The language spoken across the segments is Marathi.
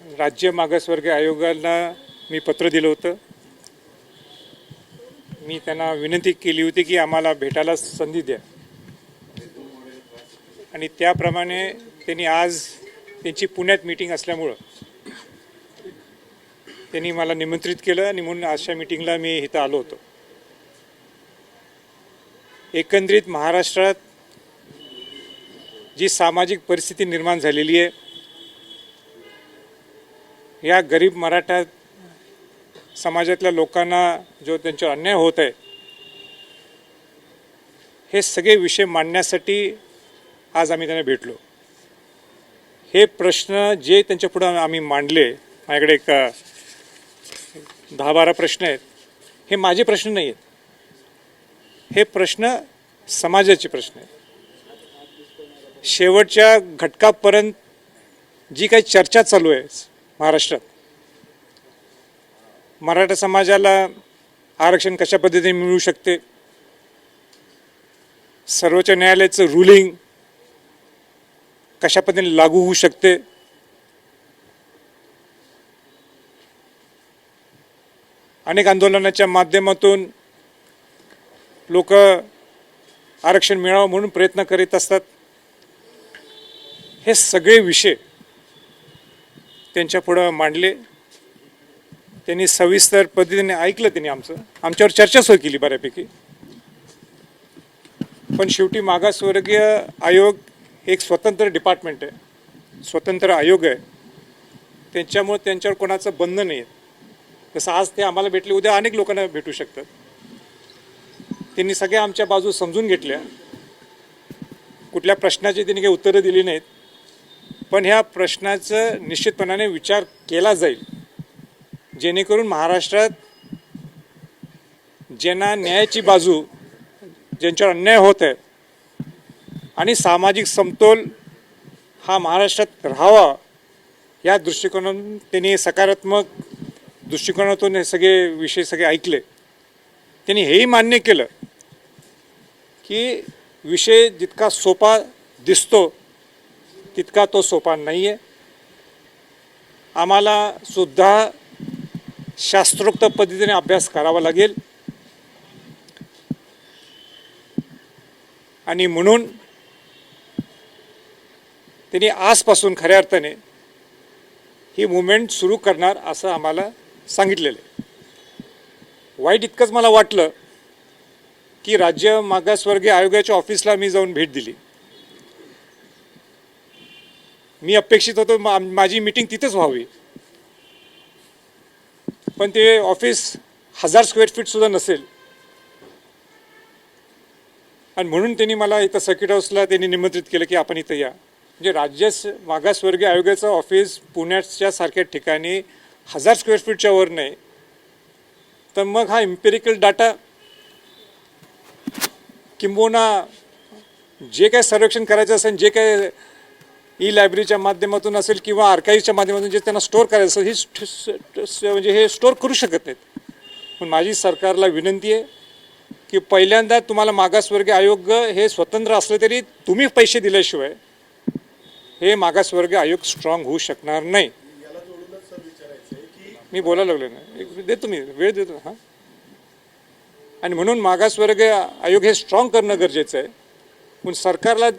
राज्य मागासवर्गीय आयोगाला मी पत्र दिलं होतं. मी त्यांना विनंती केली होती की आम्हाला भेटायला संधी द्या आणि त्याप्रमाणे त्यांनी आज त्यांची पुण्यात मीटिंग असल्यामुळं त्यांनी मला निमंत्रित केलं आणि म्हणून अशा मीटिंगला मी इथं आलो होतो. एकंदरीत महाराष्ट्रात जी सामाजिक परिस्थिती निर्माण झालेली आहे, या गरीब मराठा समाजातल्या लोकांना जो त्यांच्यावर अन्याय होत आहे, हे सगळे विषय मांडण्यासाठी आज आम्ही त्यांना भेटलो. हे प्रश्न जे त्यांच्यापुढं आम्ही मांडले, माझ्याकडे एक 10-12 प्रश्न आहेत. हे माझे प्रश्न नाही आहेत, हे प्रश्न समाजाचे प्रश्न आहेत. शेवटच्या घटकापर्यंत जी काही चर्चा चालू आहे महाराष्ट्रात, मराठा समाजाला आरक्षण कशा पद्धतीने मिळू शकते, सर्वोच्च न्यायालयाचं रुलिंग कशा पद्धतीने लागू होऊ शकते, अनेक आंदोलनाच्या माध्यमातून लोक आरक्षण मिळावं म्हणून प्रयत्न करीत असतात. हे सगळे विषय त्यांच्यापुढं मांडले. त्यांनी सविस्तर पद्धतीने ऐकलं. त्यांनी आमच्यावर चर्चा सोय केली बऱ्यापैकी. पण शेवटी मागासवर्गीय आयोग एक स्वतंत्र डिपार्टमेंट आहे, स्वतंत्र आयोग आहे. त्यांच्यामुळे त्यांच्यावर कोणाचं बंधन नाही आहे. जसं आज ते आम्हाला भेटले, उद्या अनेक लोकांना भेटू शकतात. त्यांनी सगळ्या आमच्या बाजू समजून घेतल्या. कुठल्या प्रश्नाची त्यांनी काही उत्तरं दिली नाहीत, पण ह्या प्रश्नाचं निश्चितपणाने विचार केला जाईल, जेणेकरून महाराष्ट्रात ज्यांना न्यायाची बाजू, ज्यांच्यावर अन्याय होत आहे आणि सामाजिक समतोल हा महाराष्ट्रात राहावा, या दृष्टिकोनातून त्यांनी सकारात्मक दृष्टिकोनातून हे सगळे विषय सगळे ऐकले. त्यांनी हेही मान्य केलं की विषय जितका सोपा दिसतो तितका तो सोपा नाही आहे. आम्हाला सुद्धा शास्त्रोक्त पद्धतीने अभ्यास करावा लागेल आणि म्हणून त्यांनी आजपासून खऱ्या अर्थाने ही मुवमेंट सुरू करणार असं आम्हाला सांगितलेलं आहे. वाईट इतकंच मला वाटलं की राज्य मागासवर्गीय आयोगाच्या ऑफिसला मी जाऊन भेट दिली. मी अपेक्षित होतो माझी मीटिंग तिथेच व्हावी, पण ते ऑफिस 1000 स्क्वेअर फीट सुद्धा नसेल. आणि म्हणून त्यांनी मला इथं सर्किट हाऊसला त्यांनी निमंत्रित केलं की आपण इथं या. म्हणजे राज्य मागासवर्गीय आयोगाचं ऑफिस पुण्याच्या सारख्या ठिकाणी 1000 स्क्वेअर फीटच्या वर नाही, तर मग हा इम्पेरिकल डाटा किंबहुना जे काय सर्वेक्षण करायचं असेल, जे काय ई-लायब्ररीच्या माध्यमातून असेल किंवा आर्काईव्हच्या माध्यमातून जे त्यांना स्टोअर करायचं असेल, म्हणजे हे स्टोअर करू शकत नाहीत. पण माझी सरकारला विनंती आहे की पहिल्यांदा तुम्हाला मागासवर्गीय आयोग हे स्वतंत्र असलं तरी तुम्ही पैसे दिल्याशिवाय हे मागासवर्गीय आयोग स्ट्रॉंग होऊ शकणार नाही. मी बोलायला लागलो ना, देतो मी वेळ देतो. हां, आणि म्हणून मागासवर्गीय आयोग हे स्ट्रॉंग करणं गरजेचं आहे. पण सरकारला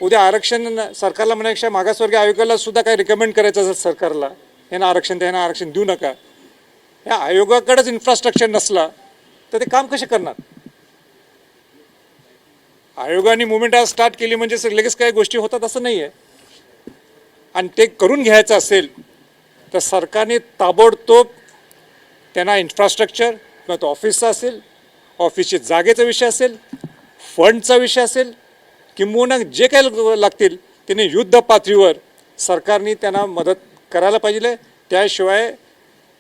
उद्या आरक्षण, सरकारला म्हणण्यापेक्षा मागासवर्गीय आयोगाला सुद्धा काय रिकमेंड करायचं असेल सरकारला, यांना आरक्षण द्या, यांना आरक्षण देऊ नका. या आयोगाकडेच इन्फ्रास्ट्रक्चर नसला तर ते काम कसे करणार? आयोगाने मुवमेंट आज स्टार्ट केली म्हणजे लगेच काही गोष्टी होतात असं नाही आहे. आणि ते करून घ्यायचं असेल तर सरकारने ताबडतोब त्यांना इन्फ्रास्ट्रक्चर, किंवा तो ऑफिसचा असेल, ऑफिसची जागेचा विषय असेल, फंडचा विषय असेल, किंबहुना जे काही लागतील त्याने युद्ध पातळीवर सरकारने त्यांना मदत करायला पाहिजे. त्याशिवाय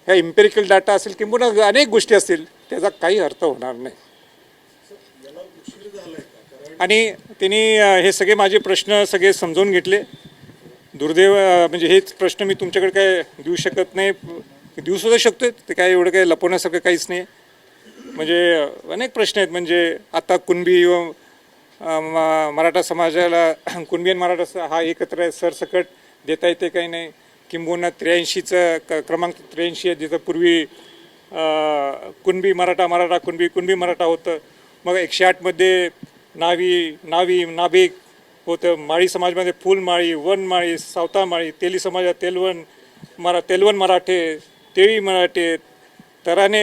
ह्या इम्पेरिकल डाटा असेल किंबहुना अनेक गोष्टी असतील त्याचा काही अर्थ होणार नाही. आणि त्यांनी हे सगळे माझे प्रश्न सगळे समजावून घेतले. दुर्दैव म्हणजे हेच प्रश्न मी तुमच्याकडे काय देऊ शकत नाही, देऊसुद्धा शकतो, ते काय एवढं काय लपवण्यासारखं काहीच नाही. म्हणजे अनेक प्रश्न आहेत. म्हणजे आता कुणबी व मराठा समाजाला, कुणबी आणि मराठा हा एकत्र सरसकट देता येते काही नाही, किंबहुना 83चं क्रमांक 83 आहे, जिथं पूर्वी कुणबी मराठा मराठा कुणबी मराठा होतं. मग 108मध्ये नावी नाभिक होतं. माळी समाजमध्ये फुलमाळी, वनमाळी, सावतामाळी, तेली समाजात तेलवण मराठे, तेळी मराठे, तराने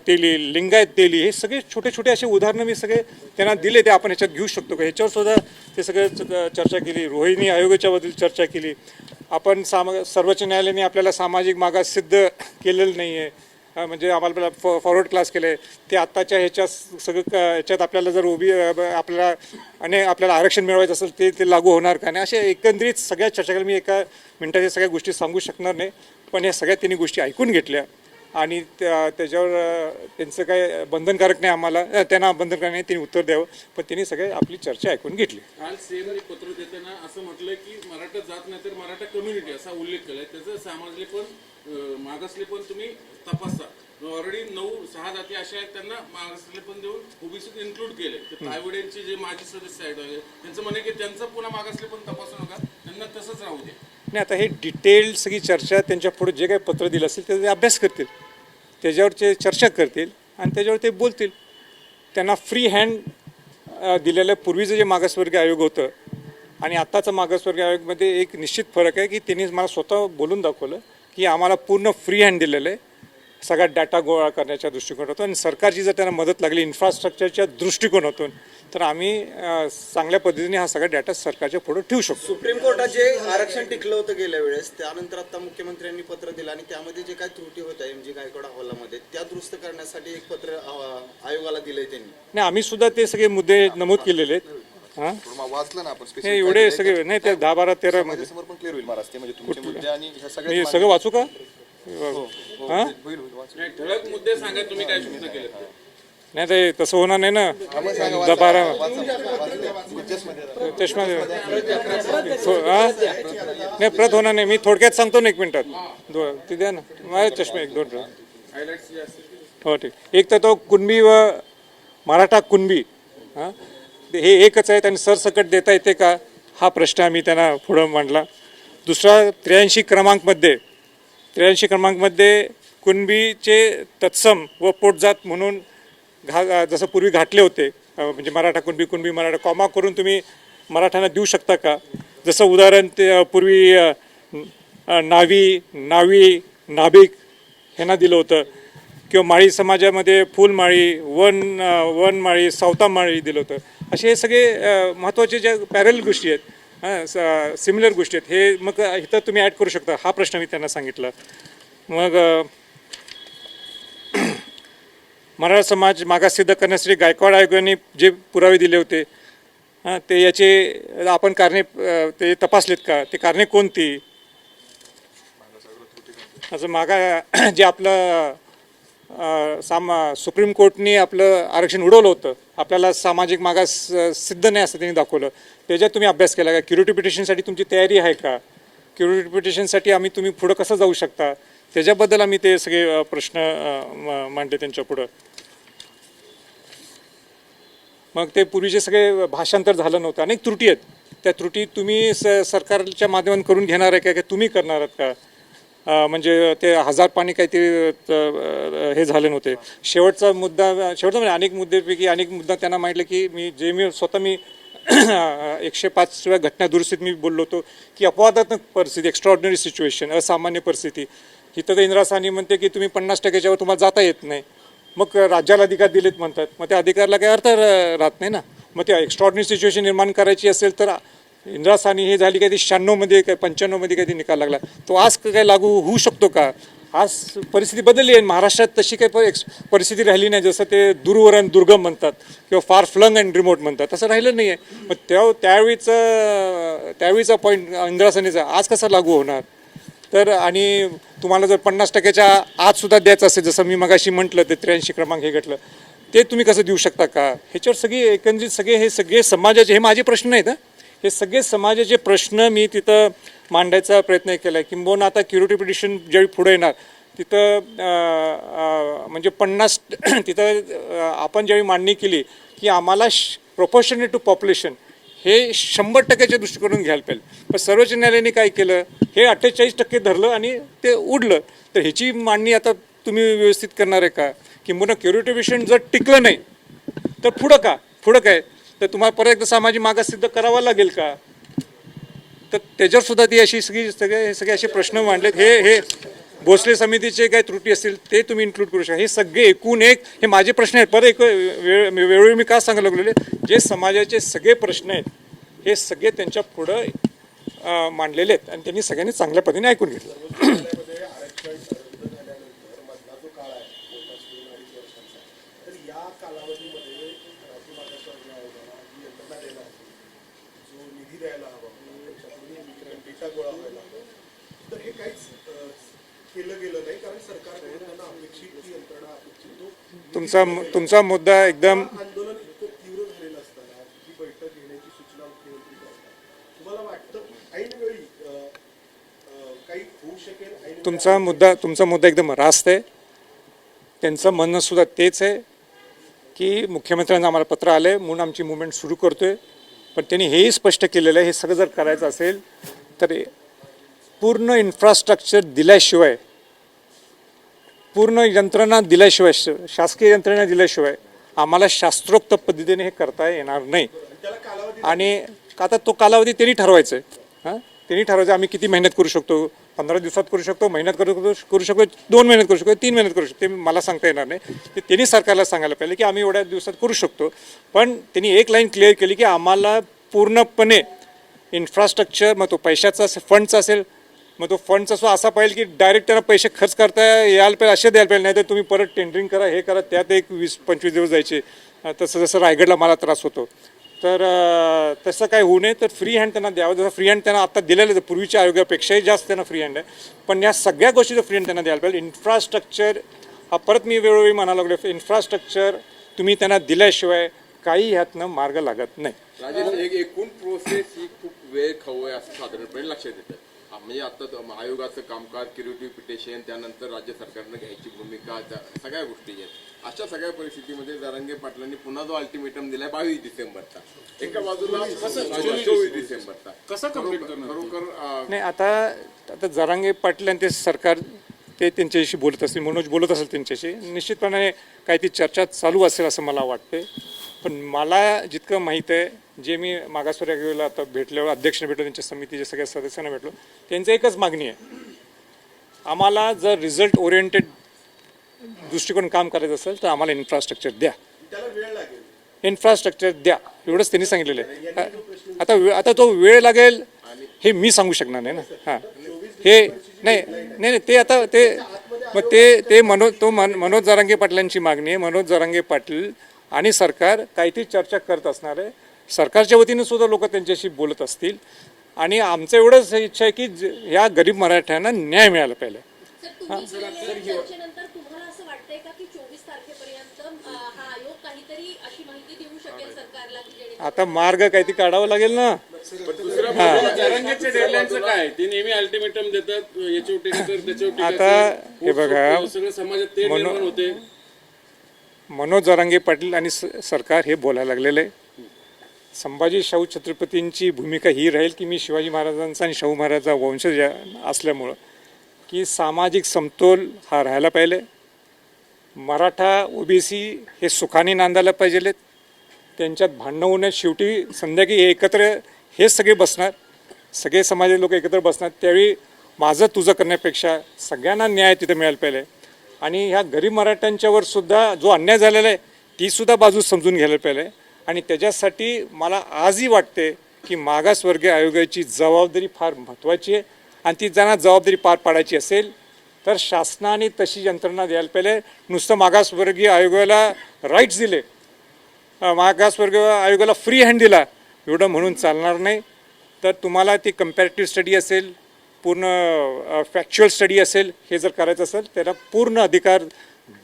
तेली, लिंगायत तेली, हे सगळे छोटे छोटे असे उदाहरणं मी सगळे त्यांना दिले. ते आपण ह्याच्यात घेऊ शकतो का, ह्याच्यावर सुद्धा ते सगळं चर्चा केली. रोहिणी आयोगाच्याबद्दल चर्चा केली. आपण सर्वोच्च न्यायालयाने आपल्याला सामाजिक मागास सिद्ध केलेलं नाही आहे, म्हणजे आम्हाला फॉरवर्ड क्लास केलं आहे. ते आत्ताच्या ह्याच्यात सगळं ह्याच्यात आपल्याला जर आपल्याला आरक्षण मिळवायचं असेल ते लागू होणार का नाही, अशा एकंदरीत सगळ्या चर्चा केल्या. मी एका मिनिटाच्या सगळ्या गोष्टी सांगू शकणार नाही, पण या सगळ्या तिन्ही गोष्टी ऐकून घेतल्या आणि त्याच्यावर त्यांचं काय बंधनकारक नाही, आम्हाला त्यांना बंधनकारक नाही, त्यांनी उत्तर द्यावं, पण त्यांनी सगळे आपली चर्चा ऐकून घेतली. काल सेम पत्र देताना असं म्हटलं की मराठा जात नाही तर मराठा कम्युनिटी असा उल्लेख केलाय. त्याचं समाजले पण मागासले पण तुम्ही तपासा. ऑलरेडी 9-6 जाती अशा आहेत, त्यांना मागासले पण देऊन ओबीसीत इन्क्लूड केले. तर तायवड्यांचे जे माजी सदस्य आहेत त्यांचं म्हणे की त्यांचं पुन्हा मागासले पण तपासू नका, त्यांना तसंच राहू दे. नाही, आता हे डिटेल सगळी चर्चा त्यांच्या पुढे जे काही पत्र दिलं असेल त्याचा ते अभ्यास करतील, त्याच्यावर ते चर्चा करतील आणि त्याच्यावर ते बोलतील. त्यांना फ्री हँड दिलेलं पूर्वीचं जे मागासवर्गीय आयोग होतं आणि आत्ताचं मागासवर्गीय आयोगमध्ये एक निश्चित फरक आहे की त्यांनी मला स्वतः बोलून दाखवलं की आम्हाला पूर्ण फ्री हँड दिलेलं आहे सगळा डाटा गोळा करण्याच्या दृष्टिकोनातून. आणि सरकारची जर त्यांना मदत लागली इन्फ्रास्ट्रक्चरच्या दृष्टिकोनातून तर आम्ही चांगल्या पद्धतीने हा सगळा डाटा सरकारच्या पुढे ठेवू शकतो. सुप्रीम कोर्टात जे आरक्षण टिकलं होतं गेल्या वेळेस, त्यानंतर आता मुख्यमंत्र्यांनी पत्र दिलं आणि त्यामध्ये जे काही त्रुटी होत्या MG गायकवाड अहवालामध्ये त्या दुरुस्त करण्यासाठी एक पत्र आयोगाला दिलंय त्यांनी. नाही, आम्ही सुद्धा ते सगळे मुद्दे नमूद केलेले आहेत. वाचलं ना आपण हे एवढे सगळे नाही, ते 10, 12, 13 मध्ये समोर पण क्लिअर होईल महाराज ते, म्हणजे तुमचे मुद्दे आणि ह्या सगळ्या मी सगळं वाचू का? होईल ठळक मुद्दे सांगा तुम्ही काय सूचना केल्या. नाही, ते तसं होणार नाही ना. 10-12 चष्मा नाही, प्रत होणार नाही. मी थोडक्यात सांगतो ना, 1 मिनिटात ते द्या ना माझे चष्मा 1-2. हायलाइट्स जे असतील हो, ठीक. एक तर तो कुणबी व मराठा कुणबी हे एकच आहेत आणि सरसकट देता येते का, हा प्रश्न आम्ही त्यांना पुढं मांडला. दुसरा 83 क्रमांकमध्ये कुणबीचे तत्सम व पोटजात म्हणून जसं पूर्वी घातले होते, म्हणजे मराठा कुणबी मराठा कॉमा करून तुम्ही मराठ्यांना देऊ शकता का. जसं उदाहरण ते पूर्वी नावी नाभिक ह्यांना दिलं होतं, किंवा माळी समाजामध्ये फुलमाळी, वनमाळी, सावतामाळी दिलं होतं. असे हे सगळे महत्त्वाचे ज्या पॅरल गोष्टी आहेत, सिमिलर गोष्टी आहेत, हे मग इथं तुम्ही ॲड करू शकता. हा प्रश्न मी त्यांना सांगितला. मग मराठा समाज मागास सिद्ध करण्यासाठी गायकवाड आयोगाने जे पुरावे दिले होते ते याचे आपण कारणे ते तपासलेत का, ते कारणे कोणती. असं जे आपलं सुप्रीम कोर्टने आपलं आरक्षण उडवलं होतं, आपल्याला सामाजिक मागास सिद्ध नाही असं त्यांनी दाखवलं. त्याच्यात तुम्ही अभ्यास केला का, क्युरेटिव्ह पिटिशनसाठी तुमची तयारी आहे का, क्युरेटिव्ह पिटिशनसाठी तुम्ही पुढं कसं जाऊ शकता, त्याच्याबद्दल आम्ही ते सगळे प्रश्न मांडले त्यांच्या पुढं. मग ते पूर्वीचे सगळे भाषांतर झालं नव्हतं, अनेक त्रुटी आहेत. त्या त्रुटी तुम्ही सरकारच्या माध्यमातून करून घेणार आहे का, तुम्ही करणार आहात का. म्हणजे ते 1000 पाणी काही ते हे झाले नव्हते. शेवटचा म्हणजे अनेक मुद्द्यापैकी अनेक मुद्दा त्यांना मांडले की मी स्वतः 105व्या घटना दुरुस्तीत मी बोललो होतो की अपवादात्मक परिस्थिती, एक्स्ट्रॉर्डिनरी सिच्युएशन, असामान्य परिस्थिती. इथं तर इंदिरा साहनी म्हणते की तुम्ही 50% वर तुम्हाला जाता येत नाही, मग राज्याला अधिकार दिलेत म्हणतात, मग त्या अधिकारला काही अर्थ राहत नाही ना. मग ते एक्स्ट्रॉर्डिनरी सिच्युएशन निर्माण करायची असेल तर इंदिरा साहनी हे झाली काय ती 96मध्ये काय 95मध्ये काही निकाल लागला, तो आज काय लागू होऊ शकतो का. आज परिस्थिती बदलली आहे. महाराष्ट्रात तशी काही परिस्थिती राहिली नाही, जसं ते दूरवर आणि दुर्गम म्हणतात किंवा फार फ्लंग अँड रिमोट म्हणतात, तसं राहिलं नाही आहे. मग त्यावेळीचा पॉईंट इंदिरा साहनीचा आज कसा लागू होणार. तर आणि तुम्हाला जर 50%च्या आतसुद्धा द्यायचं असेल, जसं मी मगाशी म्हटलं ते 83 क्रमांक हे घटलं, ते तुम्ही कसं देऊ शकता का. ह्याच्यावर सगळी एकंदरीत हे सगळे समाजाचे, हे माझे प्रश्न नाहीत, हे सगळे समाजाचे प्रश्न मी तिथं मांडायचा प्रयत्न केला आहे. किंबहुना आता क्युरेटिव्ह पिटिशन ज्यावेळी पुढे येणार तिथं म्हणजे 50 तिथं आपण ज्यावेळी मांडणी केली की आम्हाला प्रोपोर्शनेट टू पॉप्युलेशन हे 100%च्या दृष्टिकोनातून घ्यायला पाहिजे. पण सर्वोच्च न्यायालयाने काय केलं, हे 48% धरलं आणि ते उडलं. तर ह्याची मांडणी आता तुम्ही व्यवस्थित करणार आहे का? किंवा क्युरेटिव्ह जर टिकलं नाही तर पुढं काय तर तुम्हाला परत एकदा सामाजिक मागास सिद्ध करावा लागेल का? तर त्याच्यावर सुद्धा ती अशी सगळे असे प्रश्न मांडलेत. हे भोसले समितीचे काही त्रुटी असतील ते तुम्ही इन्क्लूड करू शकता. हे सगळे एकूण एक हे माझे प्रश्न आहेत. परत एक वेळोवेळी मी का सांगायला लागलेले, जे समाजाचे सगळे प्रश्न आहेत हे सगळे त्यांच्या पुढं मांडलेले आहेत आणि त्यांनी सगळ्यांनी चांगल्या पद्धतीने ऐकून घेतलं. तुमचा मुद्दा एकदम आंदोलन इतकं तीव्र झालेलं असताना ही बैठक घेण्याची सूचना मुख्यमंत्री करतात. तुम्हाला वाटतं की ऐनवेळी काही होऊ शकेल? तुमचा मुद्दा एकदम रास्त आहे. त्यांचं म्हणणं सुद्धा तेच आहे की मुख्यमंत्र्यांना आम्हाला पत्र आले म्हणून आमची मुवमेंट सुरू करतोय. पण त्यांनी हेही स्पष्ट केलेलं आहे, हे सगळं जर करायचं असेल तर पूर्ण इन्फ्रास्ट्रक्चर दिल्याशिवाय, पूर्ण यंत्रणा दिल्याशिवाय, शासकीय यंत्रणा दिल्याशिवाय आम्हाला शास्त्रोक्त पद्धतीने हे करता येणार नाही. आणि आता तो कालावधी त्यांनी ठरवायचा आहे. त्यांनी ठरवायचं आम्ही किती मेहनत करू शकतो. 15 दिवसात करू शकतो, महिन्यात करू शकतो, 2 महिन्यात करू शकतो, 3 महिन्यात करू शकतो. ते मला सांगता येणार नाही. ते त्यांनी सरकारला सांगायला पाहिजे की आम्ही एवढ्या दिवसात करू शकतो. पण त्यांनी एक लाईन क्लिअर केली की आम्हाला पूर्णपणे इन्फ्रास्ट्रक्चर, मग तो पैशाचा असेल, फंडचा असेल, मग तो फंडचा सुद्धा असा पाहिजे की डायरेक्ट त्यांना पैसे खर्च करता यायला पाहिजे, असे द्यायला पाहिजे. नाही तर तुम्ही परत टेंडरिंग करा, हे करा, त्यात एक 20-25 दिवस जायचे. तसं जसं रायगडला मला त्रास होतो. तर तसं काय होऊ नये. तर फ्री हँड त्यांना द्यावं. जसं फ्री हँड त्यांना आता दिलेलं आहे, पूर्वीच्या आयोगापेक्षाही जास्त त्यांना फ्री हँड आहे. पण या सगळ्या गोष्टीचं फ्री हँड त्यांना द्यायला पाहिजे. इन्फ्रास्ट्रक्चर हा परत मी वेळोवेळी म्हणायला लागलो, इन्फ्रास्ट्रक्चर तुम्ही त्यांना दिल्याशिवाय काही ह्यातनं मार्ग लागत नाही. राजेश, एकूण प्रोसेस ही खूप वेळ खाऊ आहे असं साधारणपणे लक्षात येतं. म्हणजे आता आयोगाचं कामकाज, क्युरेटिव्ह पिटिशन, त्यानंतर राज्य सरकारनं घ्यायची भूमिका, सगळ्या गोष्टी आहेत. अशा सगळ्या परिस्थितीमध्ये जरांगे पाटलांनी पुन्हा जो अल्टिमेटम दिलाय 22 डिसेंबरचा, एका बाजूला 24 डिसेंबरचा, कसं कंप्लीट करणार? खरोखर नाही, आता जरांगे पाटील आणि ते सरकार ते त्यांच्याशी बोलत असतील, मनोज बोलत असेल त्यांच्याशी, निश्चितपणे काही ती चर्चा चालू असेल असं मला वाटते. पण मला जितकं माहीत आहे, जे मी मागासवर्गीय आयोगाला आता भेटल्यावर अध्यक्षांना भेटलो, त्यांच्या समितीच्या सगळ्या सदस्यांना भेटलो, त्यांचं एकच मागणी आहे, आम्हाला जर रिझल्ट ओरिएंटेड दृष्टिकोन काम करायचं असेल तर आम्हाला इन्फ्रास्ट्रक्चर द्या, त्याला वेळ लागेल. इन्फ्रास्ट्रक्चर द्या, एवढंच त्यांनी सांगितलेलं आहे. आता तो वेळ लागेल हे मी सांगू शकणार नाही ना. हां, हे नाही ते आता ते मग ते मनोज जरांगे पाटलांची मागणी आहे. मनोज जरांगे पाटील आणि सरकार काहीतरी चर्चा करत असणार आहे. सरकारच्या वतीने सुद्धा लोक त्यांच्याशी बोलत असतील. आणि आमचं एवढंच इच्छा आहे की ह्या गरीब मराठ्यांना न्याय मिळाला पाहिजे. चर्चेनंतर तुम्हाला असं वाटतंय का की 24 तारखेपर्यंत हा आयोग काहीतरी अशी माहिती देऊ शकेल सरकारला की जेणेकरून आता मार्ग काहीतरी काढावा लागेल ना. जरांगेच्या डेडलाईनचं काय? ते नेहमी अल्टिमेटम देतात, याच्यावर टीका कर, त्याच्यावर टीका कर. आता हे बघा, सगळं समाजात ते निर्माण होते. मनोज जरांगे पाटील आणि सरकार हे बोलायला लागलेलं आहे. संभाजी शाहू छत्रपतींची भूमिका ही राहील की मी शिवाजी महाराजांचा आणि शाहू महाराजांचा वंशज असल्यामुळं की सामाजिक समतोल हा राहायला पाहिजे. मराठा ओबीसी हे सुखाने नांदायला पाहिजेत. त्यांच्यात भांडणं होण्यात शेवटी संध्याकाळी हे एकत्र हेच सगळे बसणार, सगळे समाजाचे लोक एकत्र बसणार. त्यावेळी माझं तुझं करण्यापेक्षा सगळ्यांना न्याय तिथं मिळायला पाहिजे. आणि ह्या गरीब मराठ्यांच्यावर सुद्धा जो अन्याय झालेला आहे तीसुद्धा बाजू समजून घ्यायला पाहिजे. आणि त्याच्यासाठी मला आजही वाटते की मागासवर्गीय आयोगाची जबाबदारी फार महत्त्वाची आहे. आणि ती ज्यांना जबाबदारी पार पाडायची असेल तर शासनाने तशी यंत्रणा द्यायला पाहिजे. नुसतं मागासवर्गीय आयोगाला राईट्स दिले, मागासवर्गीय आयोगाला फ्री हँड दिला एवढं म्हणून चालणार नाही. तर तुम्हाला ती कम्पॅरेटिव्ह स्टडी असेल, पूर्ण फॅक्च्युअल स्टडी असेल, हे जर करायचं असेल त्याला पूर्ण अधिकार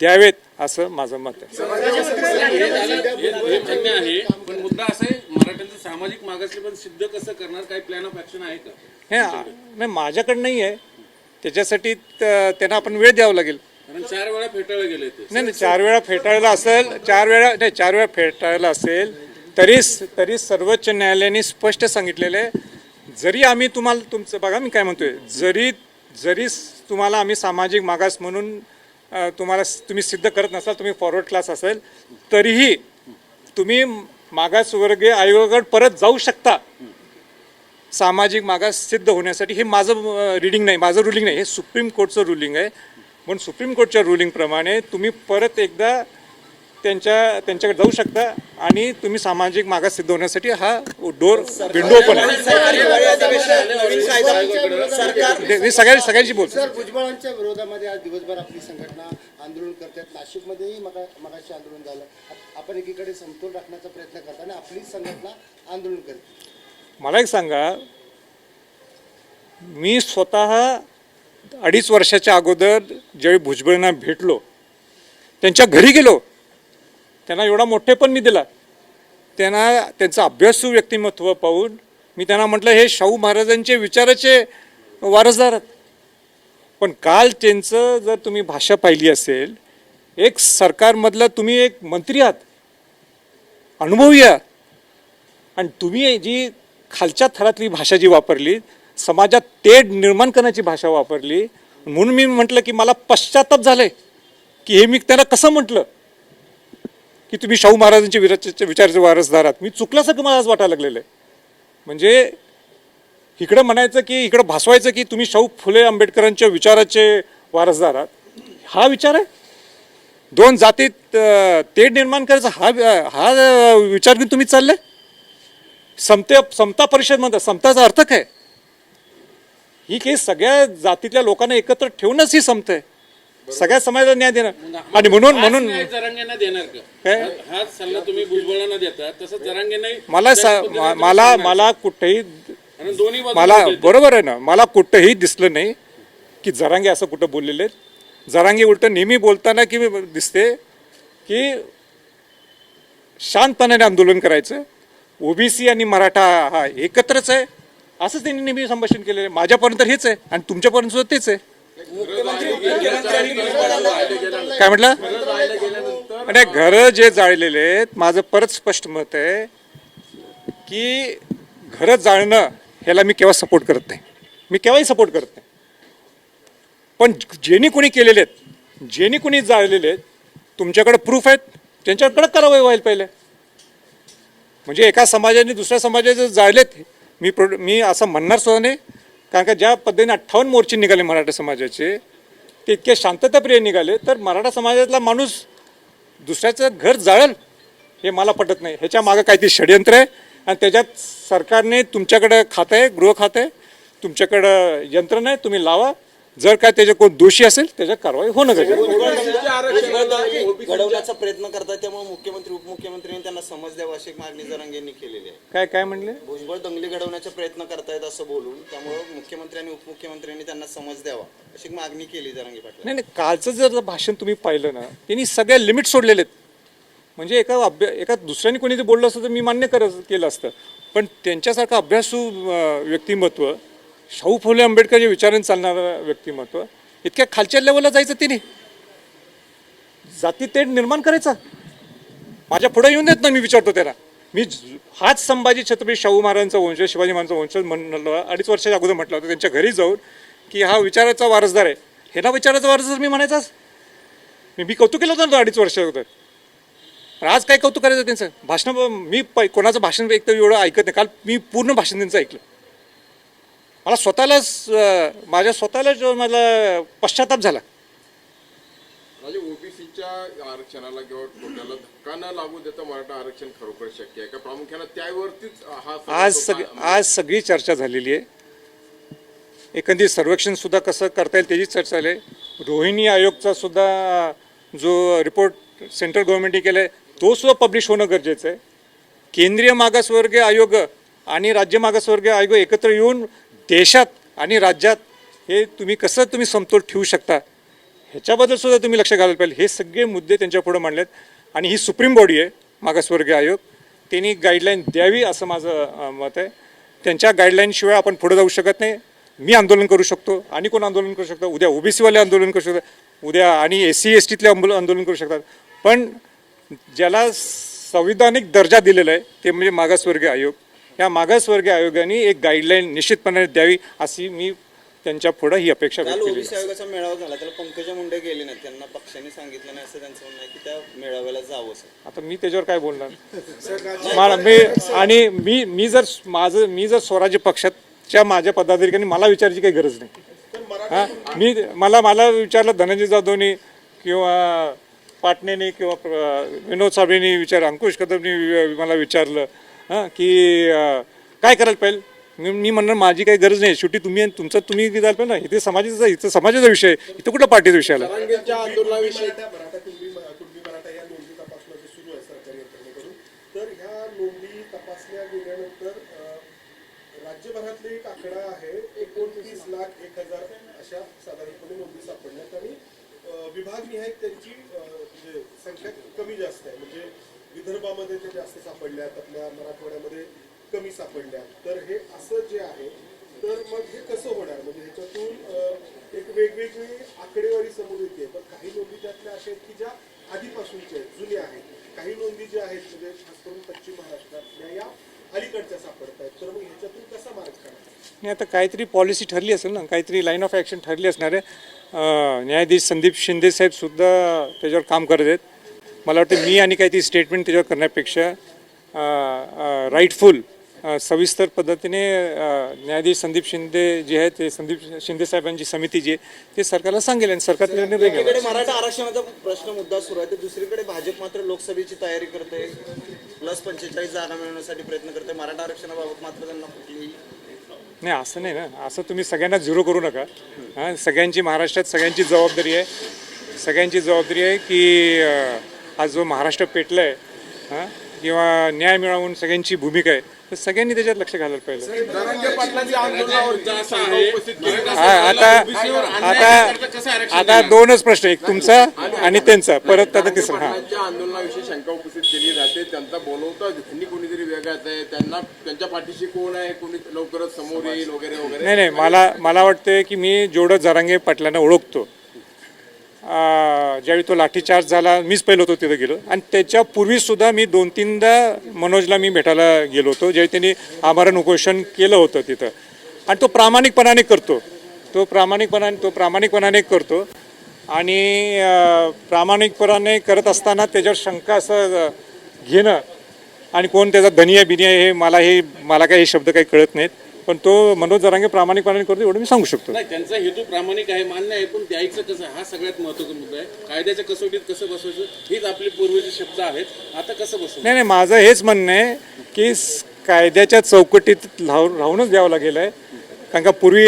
द्यावेत असं माझं मत आहे. हे मान्य आहे, पण मुद्दा असा आहे, मराठ्यांचं सामाजिक मागासले पण सिद्ध कसं करणार? काही प्लॅन ऑफ ऍक्शन आहे का? नाही, माझ्याकडे नाही आहे. त्याच्यासाठी त्यांना आपण वेळ द्यावा लागेल. कारण 4 वेळा फेटाळले गेले ते. नाही, 4 वेळा फेटाळला असेल, 4 वेळा फेटाळला असेल तरी सर्वोच्च न्यायालयाने स्पष्ट सांगितलेलं आहे, जरी आम्ही तुम्हाला तुमचं बघा मी काय म्हणतोय, जरी तुम्हाला आम्ही सामाजिक मागास म्हणून तुम्ही सिद्ध करत नसाल, तुम्ही फॉरवर्ड क्लास असेल, तरीही तुम्ही मागासवर्गीय आयोगाकडे परत जाऊ शकता सामाजिक मागास सिद्ध होण्यासाठी. हे माझं रिडिंग नाही, माझं रुलिंग नाही, हे सुप्रीम कोर्टचं रुलिंग आहे. म्हणून सुप्रीम कोर्टच्या रुलिंगप्रमाणे तुम्ही परत एकदा त्यांच्याकडे जाऊ शकता आणि तुम्ही सामाजिक मागास सिद्ध होण्यासाठी हा डोर विंडो ओपन आहे. मी सगळ्यांशी बोलतो. सर, भुजबळांच्या विरोधामध्ये आज दिवसभर आपली संघटना आंदोलन करतात. नाशिकमध्येही मगाशी आंदोलन झालं. आपण एकीकडे समतोल राखण्याचा प्रयत्न करताना आपली संघटना आंदोलन करते. मला एक सांगा, मी स्वतः 2.5 वर्षाच्या अगोदर ज्यावेळी भुजबळांना भेटलो, त्यांच्या घरी गेलो, त्यांना एवढा मोठेपण मी दिला. त्यांचं अभ्यासू व्यक्तिमत्व पाहून मी त्यांना म्हटलं, हे शाहू महाराजांचे विचाराचे वारसदार आहेत. पण काल त्यांचं जर तुम्ही भाषा पाहिली असेल, एक सरकारमधलं तुम्ही एक मंत्री आहात, अनुभवी आहात, आणि तुम्ही जी खालच्या थरातली भाषा जी वापरली, समाजात तेढ निर्माण करण्याची भाषा वापरली. म्हणून मी म्हटलं की मला पश्चाताप झालंय की हे मी त्यांना कसं म्हटलं की तुम्ही शाहू महाराजांचे विचाराचे वारसदार आहात. मी चुकल्यासारखं मला आज वाटायला लागलेलं आहे. म्हणजे इकडं म्हणायचं की इकडं भासवायचं की तुम्ही शाहू फुले आंबेडकरांच्या विचाराचे वारसदार आहात. हा विचार आहे. 2 जातीत तेढ निर्माण करायचा हा विचार घेऊन तुम्ही चालले. समता परिषद म्हणतात, समताचा अर्थ काय? ही काही सगळ्या जातीतल्या लोकांना एकत्र ठेवूनच ही समता आहे, सगळ्या समाजाला न्याय देणं. आणि म्हणून जरांगेंना देणार का? काय? हाच सल्ला तुम्ही भुजबळांना देता, तसंच जरांगेंना मला कुठेही दोन्ही मला बरोबर आहे ना, मला कुठंही दिसलं नाही की जरांगे असं कुठं बोललेले आहेत. जरांगे उलट नेहमी बोलताना की दिसते की शांतपणाने आंदोलन करायचं, ओबीसी आणि मराठा हा एकत्रच आहे, असंच त्यांनी नेहमी संभाषण केलेलं आहे. माझ्यापर्यंत हेच आहे आणि तुमच्यापर्यंत सुद्धा तेच आहे. काय म्हटलं? आणि घरं जे जाळलेले आहेत, माझं परत स्पष्ट मत आहे की घरं जाळणं ह्याला मी केव्हा सपोर्ट करत नाही, मी केव्हाही सपोर्ट करत नाही. पण ज्यांनी कोणी केलेले आहेत, ज्यांनी कोणी जाळलेले आहेत, तुमच्याकडे प्रूफ आहेत, त्यांच्याकडे कारवाई व्हायला पाहिजे. म्हणजे एका समाजाने दुसऱ्या समाजाचे जाळलेत, मी असं म्हणणार सुद्धा नाही. कारण का ज्या पद्धतीने 58 मोर्चे निघाले मराठा समाजाचे, ते इतके शांतताप्रिय निघाले, तर मराठा समाजातला माणूस दुसऱ्याचं घर जाळल हे मला पटत नाही. ह्याच्या मागं काहीतरी षडयंत्र आहे आणि त्याच्यात सरकारने तुमच्याकडं खातं आहे, गृह खातं आहे, तुमच्याकडं यंत्रणा आहे, तुम्ही लावा. जर काय त्याच्या कोण दोषी असेल त्याच्यात कारवाई होणं गरजेचं. घडवण्याचा प्रयत्न करतात, त्यामुळे मुख्यमंत्री उपमुख्यमंत्र्यांनी त्यांना समज द्यावा अशी मागणी जरांगेंनी केलेली आहे. काय म्हणले? भुजबळ दंगली घडवण्याचा प्रयत्न करतायत असं बोलून, त्यामुळे मुख्यमंत्री आणि उपमुख्यमंत्र्यांनी त्यांना समज द्यावा अशी मागणी केली जरांगे पाटील. नाही, कालचं जर भाषण तुम्ही पाहिलं ना, त्यांनी सगळ्या लिमिट सोडलेले आहेत. म्हणजे एका दुसऱ्याने कोणी जर बोललं असतं तर मी मान्य केलं असतं. पण त्यांच्यासारखं अभ्यासू व्यक्तिमत्व, शाहू फुले आंबेडकरच्या विचारांनी चालणारं व्यक्तिमत्व, इतक्या खालच्या लेवलला जायचं तिने, जाती तेढ निर्माण करायचा. माझ्या पुढे येऊन देत ना, मी विचारतो त्याला. मी हाच संभाजी छत्रपती शाहू महाराजांचा वंश, शिवाजी महाराजांचा वंश म्हणलं 2.5 वर्षाच्या अगोदर म्हटलं होतं त्यांच्या घरी जाऊन की हा विचाराचा वारसदार आहे. हे ना विचाराचा वारसदार मी म्हणायचाच. मी कौतुक केलं होतं 2.5 वर्ष अगोदर. पण आज काय कौतुक करायचं त्यांचं भाषण? मी कोणाचं भाषण एक तर एवढं ऐकत नाही. काल मी पूर्ण भाषण त्यांचं ऐकलं. मला माझ्या स्वतःलाच मला पश्चाताप झाला. म्हणजे ओबीसीच्या आरक्षणाला किंवा कोट्याला धक्का न लागू देता मराठा आरक्षण खरोखर शक्य आहे का? प्रामुख्याने त्यावरतीच आज सगळी चर्चा झालेली आहे. एकंदरीत सर्वेक्षण सुद्धा कसं करता येईल त्याची चर्चा झाली. रोहिणी आयोगचा सुद्धा जो रिपोर्ट सेंट्रल गव्हर्नमेंटने केला आहे तो सुद्धा पब्लिश होणं गरजेचं आहे. केंद्रीय मागासवर्गीय आयोग आणि राज्य मागासवर्गीय आयोग एकत्र येऊन देशात आणि राज्यात हे तुम्ही समतोल ठेवू शकता ह्याच्याबद्दल सुद्धा तुम्ही लक्ष घालायला पाहिजे. हे सगळे मुद्दे त्यांच्या पुढे मांडलेत आणि ही सुप्रीम बॉडी आहे मागासवर्गीय आयोग, त्यांनी गाईडलाईन द्यावी असं माझं मत आहे. त्यांच्या गाईडलाईनशिवाय आपण पुढे जाऊ शकत नाही. मी आंदोलन करू शकतो आणि कोण आंदोलन करू शकतो, उद्या ओबीसीवाले आंदोलन करू शकतात, उद्या आणि SC STतले आंदोलन करू शकतात. पण ज्याला संविधानिक दर्जा दिलेला आहे ते म्हणजे मागासवर्गीय आयोग. या मागासवर्गीय आयोगाने एक गाईडलाईन निश्चितपणे द्यावी अशी मी त्यांच्या पुढे ही अपेक्षा काल व्यक्त केली. ओबीसी आयोगाचा मेळावा झाला, त्याला पंकजा मुंडे गेले नाही, त्यांना पक्षाने सांगितलं नाही असं त्यांचं म्हणणं आहे की त्या मेळाव्याला जावं सर. आता मी त्याच्यावर काय बोलणार मला मी जर स्वराज्य पक्षाच्या माझ्या पदाधिकाऱ्यांनी मला विचारायची काही गरज नाही. मला विचारलं धनंजय जाधवनी किंवा पाटणेने किंवा विनोद साबळेंनी अंकुश कदमनी मला विचारलं की काय करायला पाहिजे. मी म्हणणार माझी काही गरज नाही, शेवटी तुम्ही तुम्ही द्यायला पाहिजे ना. इथे समाजाचा विषय आहे, इथं कुठला पार्टीचा विषय आला. मराठा कुणबी मराठा या नोंदी तपासणं जे सुरू आहे सरकारी यंत्रणेकडून, तर ह्या नोंदी तपासल्या गेल्यानंतर राज्यभरातले एक आकडा आहे 29,01,000 अशा साधारणपणे नोंदी सापडल्यात आणि विभागनिहाय त्यांची म्हणजे संख्या कमी जास्त आहे. म्हणजे विदर्भामध्ये ते जास्त सापडल्यात, आपल्या मराठवाड्यामध्ये कमी सापडल्या. तर हे असं जे आहे तर मग हे कसं होणार. म्हणजे ह्याच्यातून एक वेगवेगळी आकडेवारी समोर येते. पण काही नोंदी त्यातल्या अशा आहेत की ज्या आधीपासूनच्या आहेत, जुन्या आहेत. काही नोंदी ज्या आहेत म्हणजे खास करून पश्चिम महाराष्ट्रातल्या या अलीकडच्या सापडत आहेत. तर मग ह्याच्यातून कसा मार्ग काढायचा. नाही, आता काहीतरी पॉलिसी ठरली असेल ना, काहीतरी लाईन ऑफ ॲक्शन ठरली असणार आहे. न्यायाधीश संदीप शिंदे साहेब सुद्धा त्याच्यावर काम करत आहेत. मला वाटतं मी आणि काहीतरी स्टेटमेंट त्याच्यावर करण्यापेक्षा राईटफुल सविस्तर पद्धतीने न्यायाधीश संदीप शिंदे जे आहेत ते संदीप शिंदे साहेबांची समिती जी आहे ते सरकारला सांगेल आणि सरकार निर्णय घेईल. एकीकडे मराठा आरक्षणाचा प्रश्न मुद्दा सुरू आहे तर दुसरीकडे भाजप मात्र लोकसभेची तयारी करते, +45 जागा मिळवण्यासाठी प्रयत्न करते. मराठा आरक्षणाबाबत मात्र त्यांना कुठलीही नाही, असं नाही ना. असं तुम्ही सगळ्यांना झिरो करू नका. सगळ्यांची महाराष्ट्रात सगळ्यांची जबाबदारी आहे की हा जो महाराष्ट्र पेटला आहे किंवा न्याय मिळवून सगळ्यांची भूमिका आहे, तर सगळ्यांनी त्याच्यात लक्ष घालायला पाहिजे. धनंजय पाटलांच्या आंदोलनावरती असं आहे उपस्थित केली. आता दोनच प्रश्न, एक तुमचा आणि त्यांचा, परत आता तिसरा. पाटलांच्या आंदोलनाविषयी शंका उपस्थित केली जाते. त्यांचा बोलवता त्यांनी कोणीतरी वेगळाच आहे, त्यांना त्यांच्या पाठीशी कोण आहे, कोणी लवकरच समोर येईल वगैरे वगैरे. नाही, मला वाटतं की मी जेवढं जरांगे पाटलांना ओळखतो, ज्यावेळी तो लाठीचार्ज झाला मीच पहिलं होतो तिथं गेलो आणि त्याच्यापूर्वीसुद्धा मी 2-3दा मनोजला मी भेटायला गेलो होतो ज्यावेळी त्यांनी आमरण उपोषण केलं होतं तिथं. आणि तो प्रामाणिकपणाने करतो आणि प्रामाणिकपणाने करत असताना त्याच्यावर शंका असं घेणं आणि कोण त्याचा धनी आहे बिनी आहे मला काही हे शब्द काही कळत नाहीत. पण तो मनोज जरांगे प्रामाणिकपणाने करतो एवढं मी सांगू शकतो. नाही, त्यांचा हेतू प्रामाणिक आहे, मान्य आहे, पण द्यायचं कसं हा सगळ्यात महत्त्वाचा मुद्दा आहे. कायद्याच्या कसोटीत कसं बसवायचं हीच आपले पूर्वीचे शब्द आहेत. आता कसं बसवायचं. नाही, माझं हेच म्हणणं आहे की कायद्याच्या चौकटीत राहूनच द्यावं लागेल आहे. कारण का पूर्वी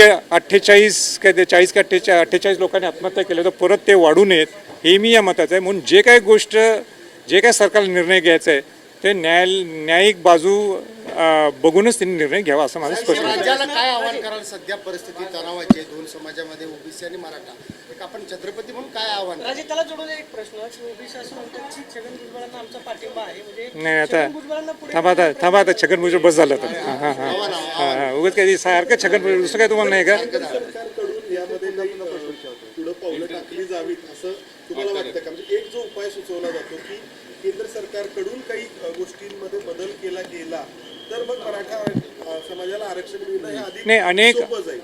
40 का 48 लोकांनी आत्महत्या केल्या, तर परत ते वाढू नयेत हे मी या मताचं आहे. म्हणून जे काय सरकारला निर्णय घ्यायचा आहे ते न्यायिक बाजू बघूनच त्यांनी निर्णय घ्यावा असं माझं स्पष्ट आहे. राज्याला काय आव्हान कराल. सध्या परिस्थिती तणावाची आहे दोन समाजामध्ये, ओबीसी आणि मराठा. एक आपण छत्रपती म्हणून काय आव्हान. राजे, त्याला जोडून एक प्रश्न. ओबीसी असं म्हणतात की छगन भुजबळांना आमचा पाठिंबा आहे. म्हणजे नाही, आता छगन भुजबळांना पुढे थांबा आता छगन भुजबळ बस झालं आता. उगाच काही सारखं छगन भुजबळ दुसरं काय तुम्हाला नाही का. सरकारकडून यामध्ये काही पुढे पावलं टाकली जावीत असं तुम्हाला वाटतं का. म्हणजे एक जो उपाय सुचवला जातो की केंद्र सरकारकडून काही गोष्टींमध्ये बदल केला गेला तर मग मराठा समाजाला आरक्षण मिळणं हे अधिक नाही, सोपं जाईल.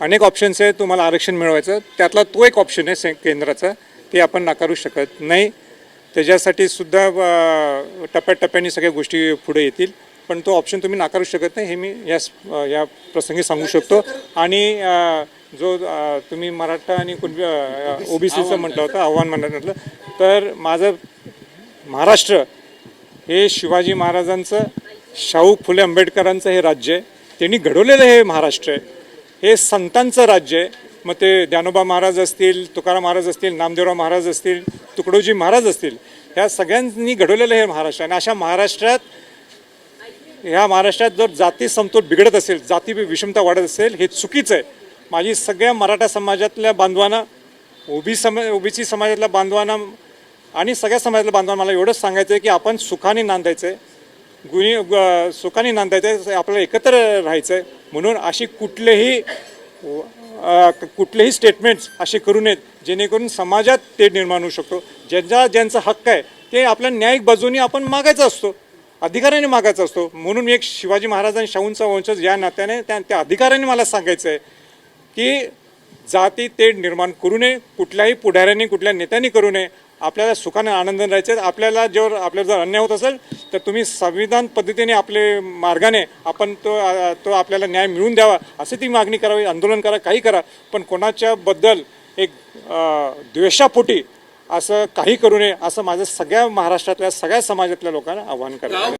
अनेक ऑप्शन्स आहेत तुम्हाला आरक्षण मिळवायचं. त्यातला तो एक ऑप्शन आहे केंद्राचा, ते आपण नाकारू शकत नाही. त्याच्यासाठी सुद्धा टप्प्याटप्प्याने सगळ्या गोष्टी पुढे येतील, पण तो ऑप्शन तुम्ही नाकारू शकत नाही हे मी या प्रसंगी सांगू शकतो. आणि जो तुम्ही मराठा आणि ओबीसीचं म्हटलं होतं आव्हान म्हटलं, तर माझं महाराष्ट्र हे शिवाजी महाराजांचं, शाहू फुले आंबेडकरांचं हे राज्य आहे. त्यांनी घडवलेलं हे महाराष्ट्र आहे. हे संतांचं राज्य आहे. मग ते ज्ञानोबा महाराज असतील, तुकाराम महाराज असतील, नामदेवराव महाराज असतील, तुकडोजी महाराज असतील, ह्या सगळ्यांनी घडवलेलं हे महाराष्ट्र. आणि अशा ह्या महाराष्ट्रात जर जाती समतोल बिघडत असेल, जाती विषमता वाढत असेल, हे चुकीचं आहे. माझी सगळ्या मराठा समाजातल्या बांधवांना, ओबीसी समाजातल्या बांधवांना आणि सगळ्या समाजातल्या बांधवांना मला एवढंच सांगायचं आहे की आपण सुखाने नांदायचं आहे, सुखाने नांदायचं आहे, आपल्याला एकत्र राहायचं आहे. म्हणून अशी कुठलेही स्टेटमेंट्स असे करू नयेत जेणेकरून समाजात ते निर्माण होऊ शकतो. ज्यांचा हक्क आहे ते आपल्या न्यायिक बाजूनी आपण मागायचा असतो, अधिकाऱ्याने मागायचा असतो. म्हणून मी एक शिवाजी महाराज आणि शाहूंचा वंशज या नात्याने त्या अधिकाऱ्याने मला सांगायचं आहे की जाती तेढ निर्माण करू नये, कुठल्याही पुढाऱ्यांनी कुठल्या नेत्यांनी करू नये. आपल्याला सुखाने आनंदाने राहायचे. आपल्याला आपल्याला जर अन्याय होत असेल तर तुम्ही संविधान पद्धतीने आपले मार्गाने आपण तो आपल्याला न्याय मिळवून द्यावा अशी ती मागणी करावी, आंदोलन करा, काही करा, पण कोणाच्याबद्दल एक द्वेषापोटी असं काही करू नये असं माझं सगळ्या महाराष्ट्रातल्या सगळ्या समाजातल्या लोकांना आवाहन करायचं.